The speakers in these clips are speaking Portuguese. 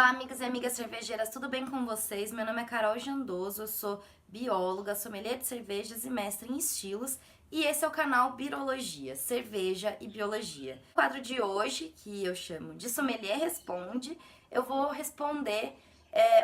Olá, amigas e amigas cervejeiras, tudo bem com vocês? Meu nome é Carol Jandoso, eu sou bióloga, sommelier de cervejas e mestre em estilos, e esse é o canal Birologia, Cerveja e Biologia. No quadro de hoje, que eu chamo de Sommelier Responde, eu vou responder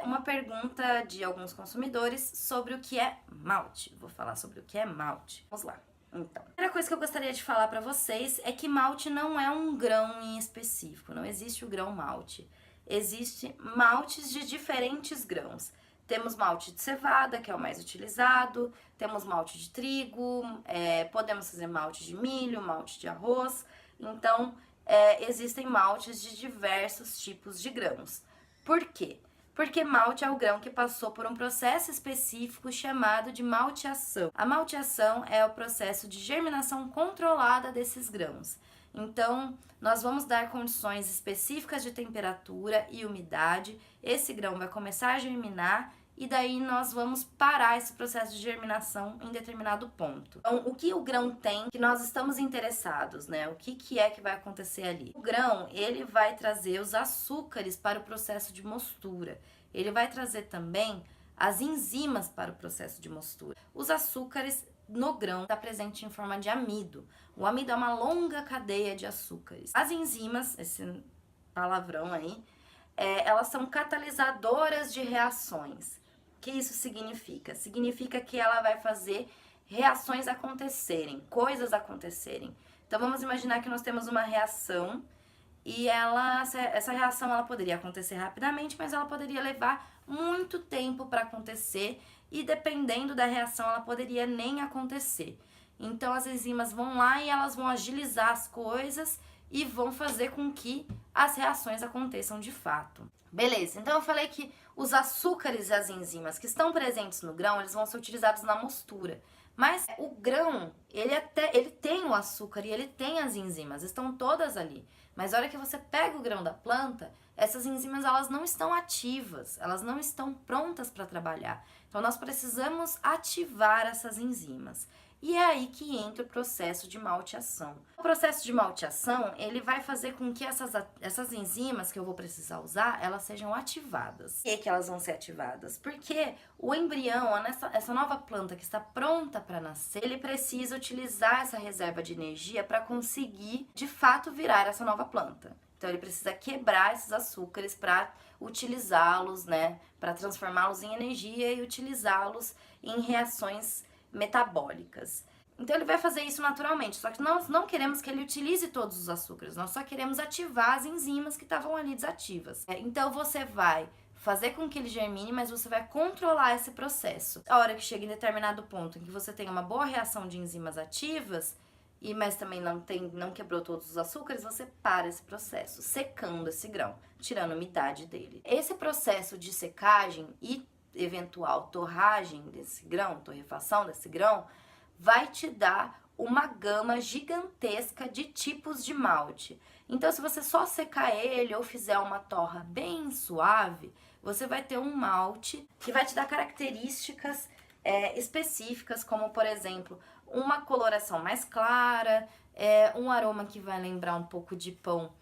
uma pergunta de alguns consumidores sobre o que é malte. Vou falar sobre o que é malte. Vamos lá. Então, a primeira coisa que eu gostaria de falar para vocês é que malte não é um grão em específico, não existe o grão malte. Existem maltes de diferentes grãos. Temos malte de cevada, que é o mais utilizado, temos malte de trigo, podemos fazer malte de milho, malte de arroz. Então, existem maltes de diversos tipos de grãos. Por quê? Porque malte é o grão que passou por um processo específico chamado de malteação. A malteação é o processo de germinação controlada desses grãos. Então, nós vamos dar condições específicas de temperatura e umidade, esse grão vai começar a germinar e daí nós vamos parar esse processo de germinação em determinado ponto. Então, o que o grão tem que nós estamos interessados, né? O que é que vai acontecer ali? O grão, ele vai trazer os açúcares para o processo de mostura. Ele vai trazer também as enzimas para o processo de mostura. Os açúcares no grão está presente em forma de amido. O amido é uma longa cadeia de açúcares. As enzimas, esse palavrão aí, elas são catalisadoras de reações. O que isso significa? Significa que ela vai fazer reações acontecerem, coisas acontecerem. Então vamos imaginar que nós temos uma reação e essa reação ela poderia acontecer rapidamente, mas ela poderia levar muito tempo para acontecer e dependendo da reação ela poderia nem acontecer. Então as enzimas vão lá e elas vão agilizar as coisas e vão fazer com que as reações aconteçam de fato. Beleza, então eu falei que os açúcares e as enzimas que estão presentes no grão, eles vão ser utilizados na mostura. Mas o grão, ele tem o açúcar e ele tem as enzimas, estão todas ali. Mas a hora que você pega o grão da planta, essas enzimas elas não estão ativas, elas não estão prontas para trabalhar. Então nós precisamos ativar essas enzimas. E é aí que entra o processo de malteação. O processo de malteação, ele vai fazer com que essas enzimas que eu vou precisar usar, elas sejam ativadas. Por que elas vão ser ativadas? Porque o embrião, essa nova planta que está pronta para nascer, ele precisa utilizar essa reserva de energia para conseguir, de fato, virar essa nova planta. Então ele precisa quebrar esses açúcares para utilizá-los, né, para transformá-los em energia e utilizá-los em reações metabólicas. Então ele vai fazer isso naturalmente, só que nós não queremos que ele utilize todos os açúcares, nós só queremos ativar as enzimas que estavam ali desativas. Então você vai fazer com que ele germine, mas você vai controlar esse processo. A hora que chega em determinado ponto em que você tem uma boa reação de enzimas ativas, mas também não quebrou todos os açúcares, você para esse processo, secando esse grão, tirando a umidade dele. Esse processo de secagem e eventual torragem desse grão, torrefação desse grão, vai te dar uma gama gigantesca de tipos de malte. Então, se você só secar ele ou fizer uma torra bem suave, você vai ter um malte que vai te dar características específicas, como, por exemplo, uma coloração mais clara, um aroma que vai lembrar um pouco de pão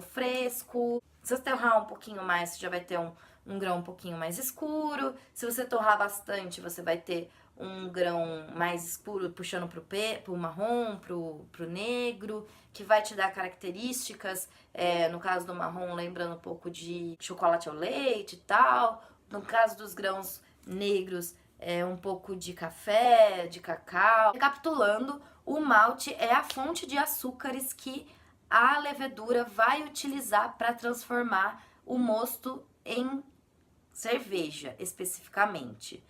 fresco. Se você torrar um pouquinho mais, você já vai ter um grão um pouquinho mais escuro. Se você torrar bastante, você vai ter um grão mais escuro puxando pro marrom, pro negro, que vai te dar características, no caso do marrom, lembrando um pouco de chocolate ao leite e tal. No caso dos grãos negros, um pouco de café, de cacau. Recapitulando, o malte é a fonte de açúcares que a levedura vai utilizar para transformar o mosto em cerveja, especificamente.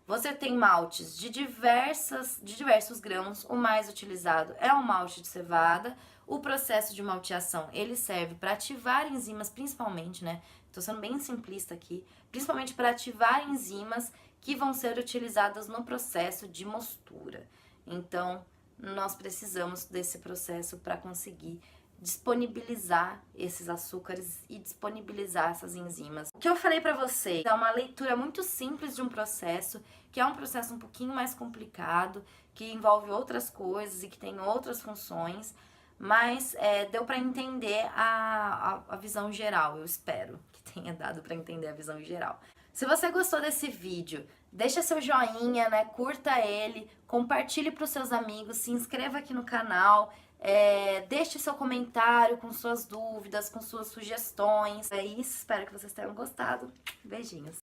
Você tem maltes de diversos grãos, o mais utilizado é o malte de cevada. O processo de malteação, ele serve para ativar enzimas, principalmente, né? Tô sendo bem simplista aqui, principalmente para ativar enzimas que vão ser utilizadas no processo de mostura. Então, nós precisamos desse processo para conseguir disponibilizar esses açúcares e disponibilizar essas enzimas. O que eu falei para vocês é uma leitura muito simples de um processo, que é um processo um pouquinho mais complicado, que envolve outras coisas e que tem outras funções, mas deu pra entender a visão geral, eu espero que tenha dado pra entender a visão geral. Se você gostou desse vídeo, deixa seu joinha, né? Curta ele, compartilhe para os seus amigos, se inscreva aqui no canal, deixe seu comentário com suas dúvidas, com suas sugestões. É isso, espero que vocês tenham gostado. Beijinhos!